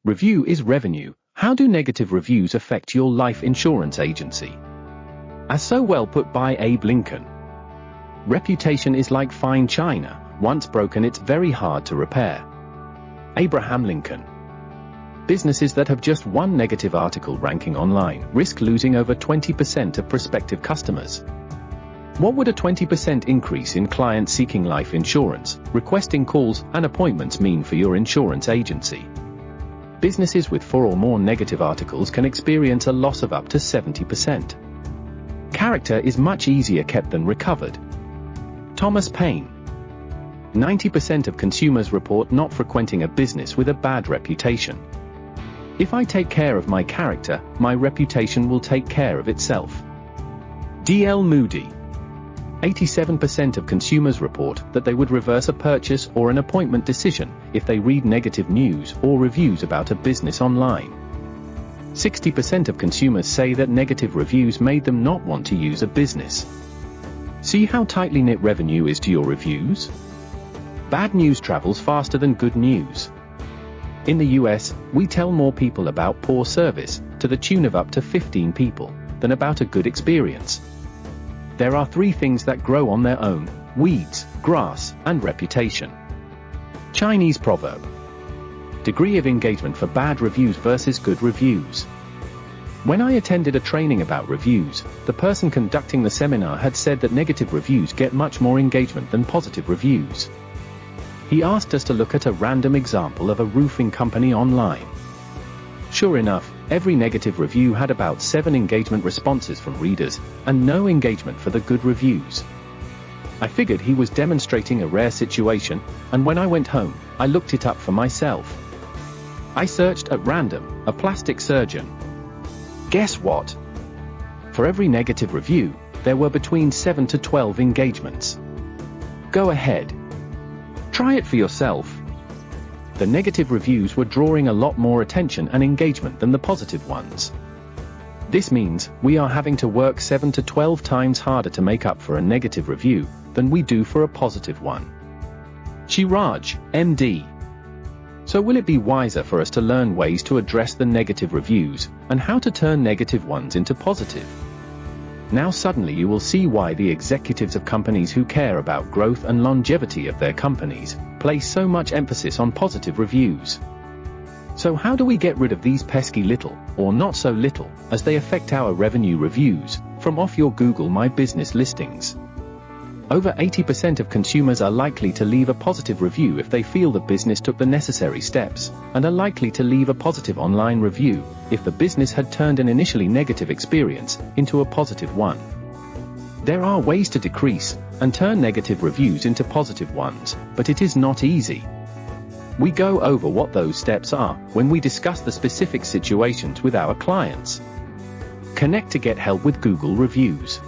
Review is revenue. How do negative reviews affect your life insurance agency? As so well put by Abe Lincoln. Reputation is like fine china. Once broken, it's very hard to repair. Abraham Lincoln. Businesses that have just one negative article ranking online risk losing over 20% of prospective customers. What would a 20% increase in clients seeking life insurance, requesting calls and appointments mean for your insurance agency? Businesses with 4 or more negative articles can experience a loss of up to 70%. Character is much easier kept than recovered. Thomas Paine. 90% of consumers report not frequenting a business with a bad reputation. If I take care of my character, my reputation will take care of itself. D.L. Moody. 87% of consumers report that they would reverse a purchase or an appointment decision if they read negative news or reviews about a business online. 60% of consumers say that negative reviews made them not want to use a business. See how tightly knit revenue is to your reviews? Bad news travels faster than good news. In the US, we tell more people about poor service, to the tune of up to 15 people, than about a good experience. There are 3 things that grow on their own: weeds, grass, and reputation. Chinese proverb. Degree of engagement for bad reviews versus good reviews. When I attended a training about reviews, the person conducting the seminar had said that negative reviews get much more engagement than positive reviews. He asked us to look at a random example of a roofing company online. Sure enough, every negative review had about 7 engagement responses from readers, and no engagement for the good reviews. I figured he was demonstrating a rare situation, and when I went home, I looked it up for myself. I searched at random, a plastic surgeon. Guess what? For every negative review, there were between 7 to 12 engagements. Go ahead. Try it for yourself. The negative reviews were drawing a lot more attention and engagement than the positive ones. This means we are having to work 7 to 12 times harder to make up for a negative review than we do for a positive one. Shiraj, MD. So will it be wiser for us to learn ways to address the negative reviews, and how to turn negative ones into positive? Now suddenly you will see why the executives of companies who care about growth and longevity of their companies place so much emphasis on positive reviews. So how do we get rid of these pesky little, or not so little, as they affect our revenue reviews, from off your Google My Business listings? Over 80% of consumers are likely to leave a positive review if they feel the business took the necessary steps, and are likely to leave a positive online review if the business had turned an initially negative experience into a positive one. There are ways to decrease and turn negative reviews into positive ones, but it is not easy. We go over what those steps are when we discuss the specific situations with our clients. Connect to get help with Google reviews.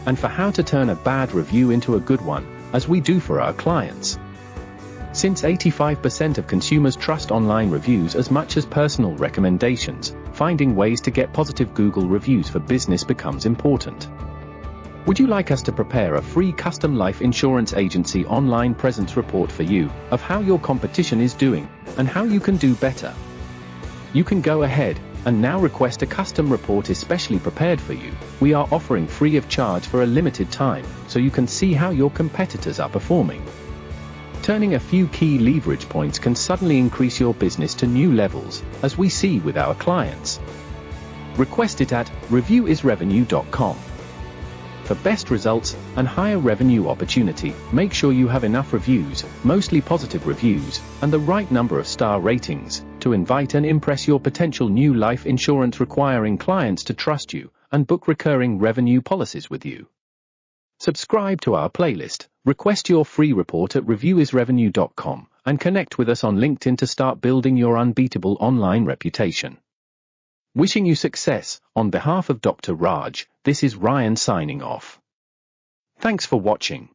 And for how to turn a bad review into a good one, as we do for our clients. Since 85% of consumers trust online reviews as much as personal recommendations, finding ways to get positive Google reviews for business becomes important. Would you like us to prepare a free custom life insurance agency online presence report for you, of how your competition is doing, and how you can do better? You can go ahead and now request a custom report especially prepared for you. We are offering free of charge for a limited time, so you can see how your competitors are performing. Turning a few key leverage points can suddenly increase your business to new levels, as we see with our clients. Request it at reviewisrevenue.com. For best results and higher revenue opportunity, make sure you have enough reviews, mostly positive reviews, and the right number of star ratings, to invite and impress your potential new life insurance requiring clients to trust you, and book recurring revenue policies with you. Subscribe to our playlist, request your free report at reviewisrevenue.com, and connect with us on LinkedIn to start building your unbeatable online reputation. Wishing you success, on behalf of Dr. Raj, this is Ryan signing off. Thanks for watching.